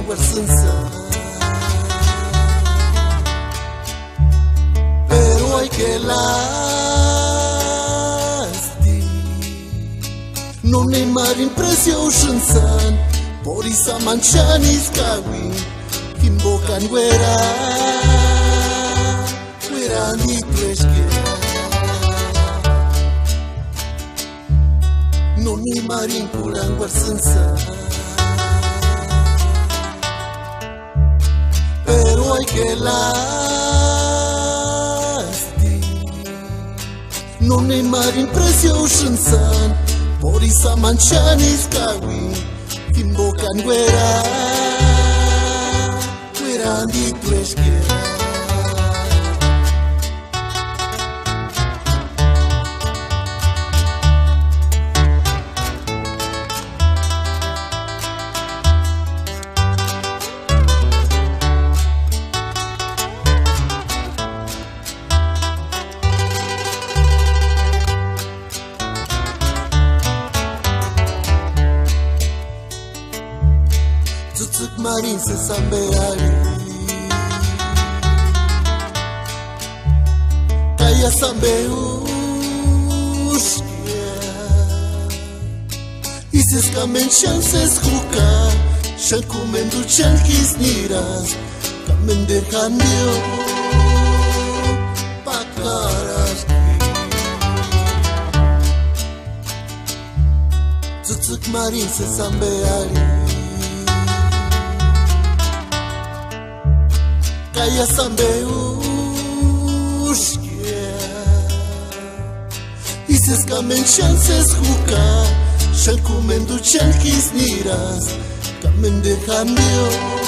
guarsanza. Pero hay que lasti non è mai impresionanza. Por isa manchanis kawi Kimbokan guerra ni tuesque non ni marin pulang guarsanza. Pero hay que lasti non è mai impresionanza. Por isa manchanis kawi Kimbokan guerra ni tuesque. Tutuk marin se sambeali Kaya sambeushkia Ises kamen chances huka Shan kumendu chan kisniras Kamen derkandio Pakaraski Tutuk marin se sambeali Kaya sambeushkia Ises kamen chances huka Shan kumendu chan kisniras Kamen derkandio